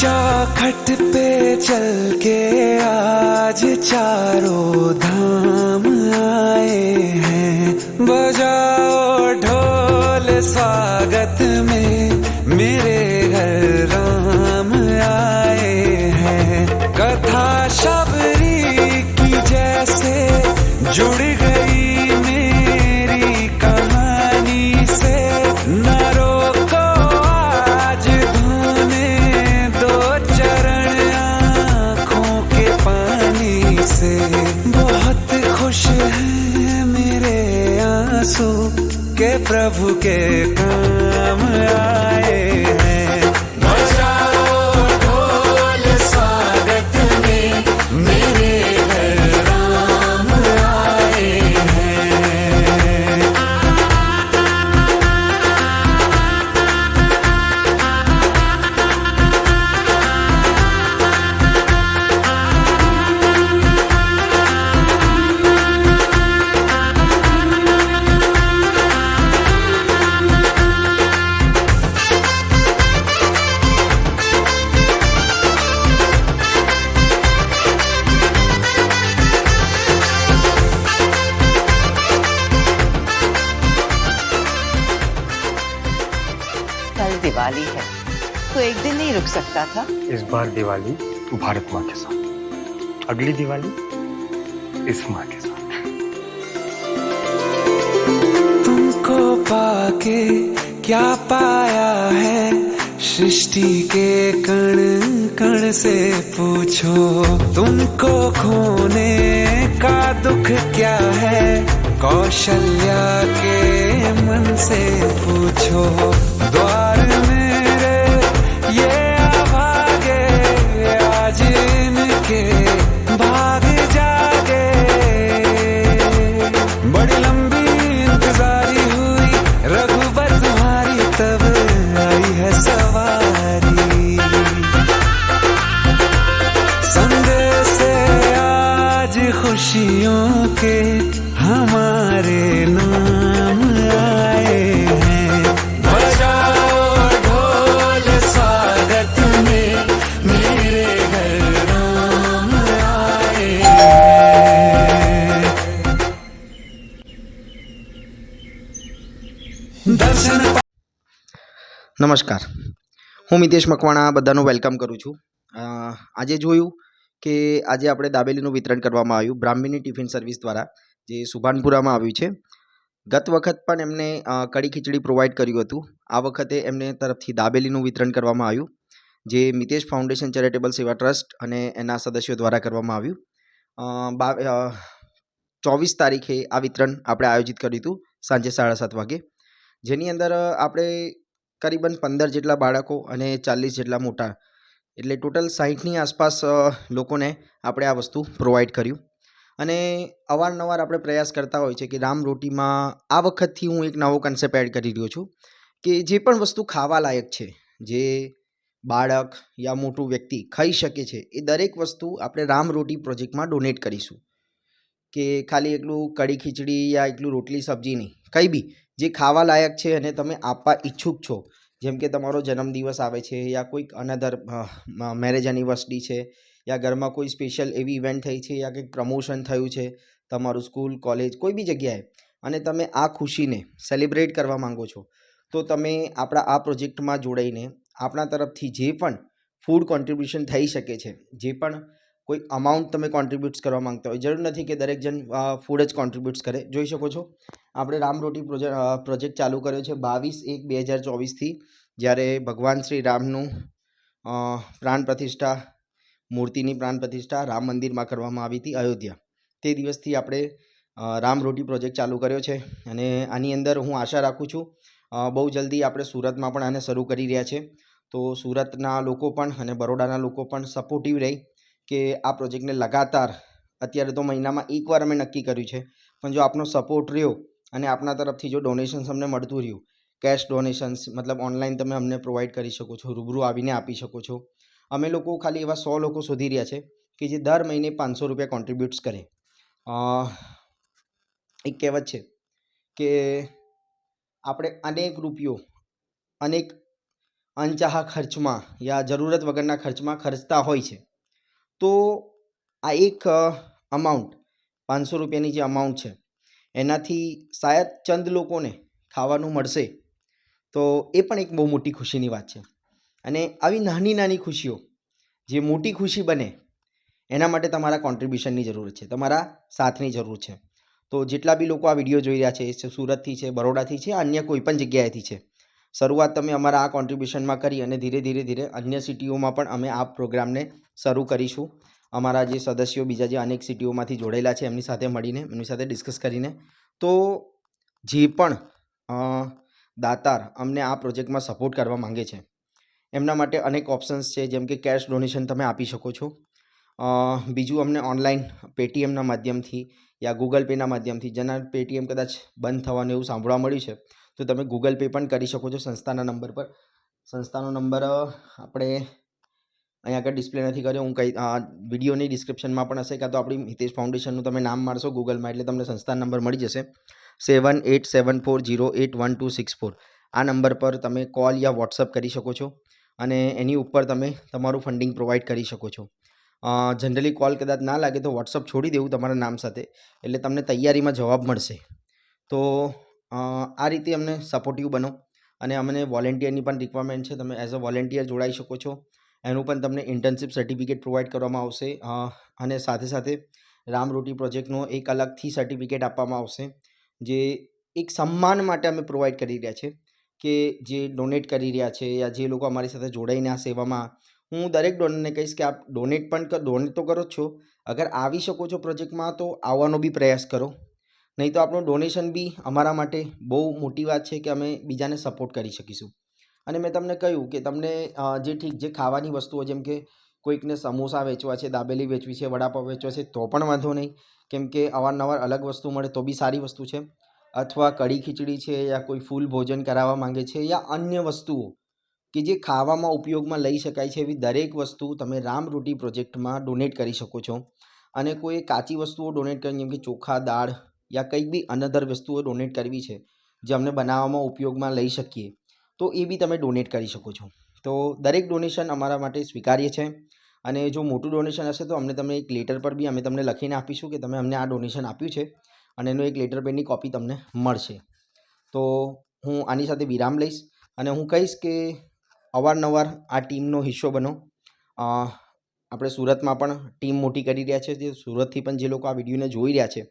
चौखट पे चल के आज चारों धाम आए हैं, बजाओ ढोल स्वागत में मेरे घर राम आए हैं। कथा शबरी की जैसे जुड़ गई मेरी कहानी से, न रोको आज धोने दो चरण आँखों के पानी से। बहुत खुश हैं मेरे आंसू के प्रभु के काम आए हैं। बजाओ ढोल स्वागत में मेरे घर राम आए हैं। कल दिवाली है तो एक दिन नहीं रुक सकता था। इस बार दिवाली भारत माँ के साथ, अगली दिवाली इस माँ के साथ। तुमको पाके क्या पाया है, सृष्टि के कण कण से पूछो। तुमको खोने का दुख क्या है, कौशल्या के मन से पूछो। द्वार मेरे ये अभागे आज इनके भाग जागे। बड़ी लंबी इंतजारी हुई रघुबर तुम्हारी, तब आई है सवारी। संदेश से आज खुशियों के हमारे नाम आए हैं। बजाओ ढोल स्वागत में मेरे घर राम आए हैं। दर्शन નમસ્કાર, હું મિતેશ મકવાણા બધાનું વેલકમ કરું છું। આજે જોયું કે આજે આપણે દાબેલીનું વિતરણ કરવામાં આવ્યું બ્રાહ્મણી ટિફિન સર્વિસ દ્વારા, જે સુભાનપુરામાં આવ્યું છે। ગત વખત પણ એમને કઢી ખીચડી પ્રોવાઈડ કર્યું હતું। આ વખતે એમને તરફથી દાબેલીનું વિતરણ કરવામાં આવ્યું, જે મિતેશ ફાઉન્ડેશન ચેરિટેબલ સેવા ટ્રસ્ટ અને એના સદસ્યો દ્વારા કરવામાં આવ્યું। 24 તારીખે આ વિતરણ આપણે આયોજિત કર્યું હતું સાંજે 7:30 વાગે, જેની અંદર આપણે કરીબન 15 જેટલા બાળકો અને 40 જેટલા મોટા, એટલે ટોટલ 60ની આસપાસ લોકોને આપણે આ વસ્તુ પ્રોવાઈડ કર્યું। અને અવારનવાર આપણે પ્રયાસ કરતા હોય છે કે રામ રોટીમાં આ વખતથી હું એક નવો કન્સેપ્ટ એડ કરી રહ્યો છું કે જે પણ વસ્તુ ખાવા લાયક છે, જે બાળક યા મોટું વ્યક્તિ ખાઈ શકે છે, એ દરેક વસ્તુ આપણે રામ રોટી પ્રોજેક્ટમાં ડોનેટ કરીશું। કે ખાલી એકલું કઢી ખીચડી યા એકલું રોટલી સબ્જી નહીં, કંઈ બી જે ખાવા લાયક છે અને તમે આપવા ઈચ્છુક છો, જેમ કે તમારો જન્મદિવસ આવે છે યા કોઈક અનધર મેરેજ એનિવર્સરી છે, યા ઘરમાં કોઈ સ્પેશિયલ એવી ઇવેન્ટ થઈ છે, યા કંઈક પ્રમોશન થયું છે તમારું સ્કૂલ કોલેજ કોઈ બી જગ્યાએ, અને તમે આ ખુશીને સેલિબ્રેટ કરવા માંગો છો, તો તમે આપણા આ પ્રોજેક્ટમાં જોડાઈને આપણા તરફથી જે પણ ફૂડ કોન્ટ્રીબ્યુશન થઈ શકે છે, જે પણ કોઈ અમાઉન્ટ તમે કોન્ટ્રીબ્યુટ્સ કરવા માંગતા હોય, જરૂર નથી કે દરેક જણ ફૂડ જ કોન્ટ્રીબ્યુટ્સ કરે। જોઈ શકો છો આપણે રામ રોટી પ્રોજેક્ટ ચાલુ કર્યો છે 22/1/2024થી, જ્યારે ભગવાન શ્રી રામનું પ્રાણ પ્રતિષ્ઠા, મૂર્તિની પ્રાણ પ્રતિષ્ઠા રામ મંદિરમાં કરવામાં આવી હતી અયોધ્યા। તે દિવસથી આપણે રામ રોટી પ્રોજેક્ટ ચાલુ કર્યો છે અને આની અંદર હું આશા રાખું છું બહુ જલ્દી આપણે સુરતમાં પણ આને શરૂ કરી રહ્યા છે। તો સુરતના લોકો પણ અને બરોડાના લોકો પણ સપોર્ટિવ રહી કે આ પ્રોજેક્ટને લગાતાર, અત્યારે તો મહિનામાં એકવાર અમે નક્કી કર્યું છે, પણ જો આપનો સપોર્ટ રહ્યો અને આપના તરફથી જો ડોનેશન્સ અમને મળતું રહ્યું, કેશ ડોનેશન્સ મતલબ ઓનલાઈન તમે અમને પ્રોવાઈડ કરી શકો છો, રૂબરૂ આવીને આપી શકો છો। અમે લોકો ખાલી એવા 100 લોકો શોધી રહ્યા છે કે જે દર મહિને 500 રૂપિયા કોન્ટ્રીબ્યુટ્સ કરે। એક કહેવત છે કે આપણે અનેક રૂપિયો, અનેક અનચાહા ખર્ચમાં યા જરૂરત વગરના ખર્ચમાં ખર્ચતા હોય છે, તો આ એક અમાઉન્ટ 500 રૂપિયાની જે અમાઉન્ટ છે એનાથી શાયદ ચંદ લોકોને ખાવાનું મળશે, તો એ પણ એક બહુ મોટી ખુશીની વાત છે. અને આવી નાની નાની ખુશીઓ જે મોટી ખુશી બને એના માટે તમારા કોન્ટ્રીબ્યુશનની જરૂર છે, તમારા સાથની જરૂર છે. તો જેટલા બી લોકો આ વિડીયો જોઈ રહ્યા છે, સુરતથી છે, બરોડાથી છે, અન્ય કોઈ પણ જગ્યાએથી છે, શરૂઆત તમે અમારા આ કોન્ટ્રીબ્યુશનમાં કરી અને ધીરે ધીરે અન્ય સિટીઓમાં પણ અમે આ પ્રોગ્રામને શરૂ કરીશું. અમારા જે સદસ્યો બીજા જે અનેક સિટીઓમાંથી જોડાયેલા છે એમની સાથે મળીને, એમની સાથે ડિસ્કસ કરીને, તો જે પણ દાતાર અમને આ પ્રોજેક્ટમાં સપોર્ટ કરવા માંગે છે એમના માટે અનેક ઓપ્શન્સ છે, જેમ કે કેશ ડોનેશન તમે આપી શકો છો. બીજું અમને ઓનલાઈન પેટીએમના માધ્યમથી યા ગૂગલ પેના માધ્યમથી, જેના પેટીએમ કદાચ બંધ થવાનું એવું સાંભળવા મળ્યું છે, તો તમે ગૂગલ પે પણ કરી શકો છો સંસ્થાના નંબર પર. સંસ્થાનો નંબર આપણે અહીંયા આગળ ડિસ્પ્લે નથી કર્યો, હું વિડીયોની ડિસ્ક્રિપ્શનમાં પણ હશે, કાં તો આપણી હિતેશ ફાઉન્ડેશનનું તમે નામ મારશો ગૂગલમાં એટલે તમને સંસ્થાનો નંબર મળી જશે 7874081264. આ નંબર પર તમે કોલ યા વોટ્સઅપ કરી શકો છો અને એની ઉપર તમે તમારું ફંડિંગ પ્રોવાઈડ કરી શકો છો. જનરલી કોલ કદાચ ના લાગે તો વોટ્સઅપ છોડી દેવું તમારા નામ સાથે, એટલે તમને તૈયારીમાં જવાબ મળશે. તો આ રીતે અમને સપોર્ટિવ બનો. અને અમને વોલેન્ટિયરની પણ રિક્વાયરમેન્ટ છે, તમે એઝ અ વોલેન્ટિયર જોડાઈ શકો છો. એનું પણ તમને ઇન્ટર્નશિપ સર્ટિફિકેટ પ્રોવાઈડ કરવામાં આવશે અને સાથે સાથે રામરોટી પ્રોજેક્ટનો એક અલગથી સર્ટિફિકેટ આપવામાં આવશે, જે એક સન્માન માટે અમે પ્રોવાઈડ કરી રહ્યા છે કે જે ડોનેટ કરી રહ્યા છે યા જે લોકો અમારી સાથે જોડાઈને આ સેવામાં, હું દરેક ડોનરને કહીશ કે આપ ડોનેટ તો કરો જ છો, અગર આવી શકો છો પ્રોજેક્ટમાં તો આવવાનો બી પ્રયાસ કરો. નહીં તો આપણું ડોનેશન બી અમારા માટે બહુ મોટી વાત છે કે અમે બીજાને સપોર્ટ કરી શકીશું. અને મેં તમને કહ્યું કે તમને જે ખાવાની વસ્તુઓ, જેમ કે કોઈકને સમોસા વેચવા છે, દાબેલી વેચવી છે, વડાપાવ વેચવા છે, તો પણ વાંધો નહીં, કેમ કે અવારનવાર અલગ વસ્તુ મળે તો બી સારી વસ્તુ છે. અથવા કઢી ખીચડી છે યા કોઈ ફૂલ ભોજન કરાવવા માંગે છે યા અન્ય વસ્તુઓ કે જે ખાવામાં ઉપયોગમાં લઈ શકાય છે, એવી દરેક વસ્તુ તમે રામરોટી પ્રોજેક્ટમાં ડોનેટ કરી શકો છો. અને કોઈ કાચી વસ્તુઓ ડોનેટ કરી, જેમ કે ચોખા, દાળ યા કંઈક બી અનધર વસ્તુઓ ડોનેટ કરવી છે જે અમને બનાવવામાં ઉપયોગમાં લઈ શકીએ, તો એ બી તમે ડોનેટ કરી શકો છો. તો દરેક ડોનેશન અમારા માટે સ્વીકાર્ય છે. અને જો મોટું ડોનેશન હશે તો અમને તમે એક લેટર પર બી અમે તમને લખીને આપીશું કે તમે અમને આ ડોનેશન આપ્યું છે, અને એનું એક લેટર પેડની કોપી તમને મળશે. તો હું આની સાથે વિરામ લઈશ અને હું કહીશ કે અવારનવાર આ ટીમનો હિસ્સો બનો. આપણે સુરતમાં પણ ટીમ મોટી કરી રહ્યા છે, જે સુરતથી પણ જે લોકો આ વિડીયોને જોઈ રહ્યા છે,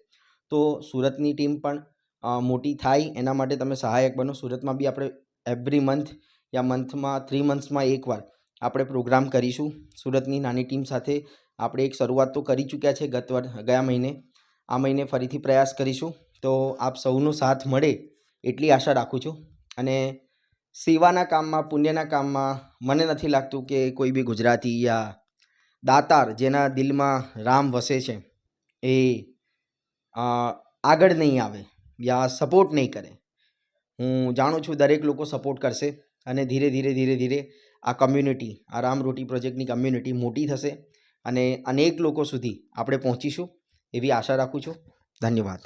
તો સુરતની ટીમ પણ મોટી થાય એના માટે તમે સહાયક બનો. સુરતમાં બી આપણે એવરી મંથ યા મંથમાં 3 મંથ્સમાં એકવાર આપણે પ્રોગ્રામ કરીશું. સુરતની નાની ટીમ સાથે આપણે એક શરૂઆત તો કરી ચૂક્યા છે ગયા મહિને. આ મહિને ફરીથી પ્રયાસ કરીશું. તો આપ સૌનો સાથ મળે એટલી આશા રાખું છું. અને સેવાના કામમાં, પુણ્યના કામમાં મને નથી લાગતું કે કોઈ બી ગુજરાતી યા દાતાર જેના દિલમાં રામ વસે છે એ આગળ નહીં આવે યા સપોર્ટ નહીં કરે. હું જાણું છું દરેક લોકો સપોર્ટ કરશે અને ધીરે ધીરે આ કમ્યુનિટી, આ રામરોટી પ્રોજેક્ટની કમ્યુનિટી મોટી થશે અને અનેક લોકો સુધી આપણે પહોંચીશું એવી આશા રાખું છું. ધન્યવાદ.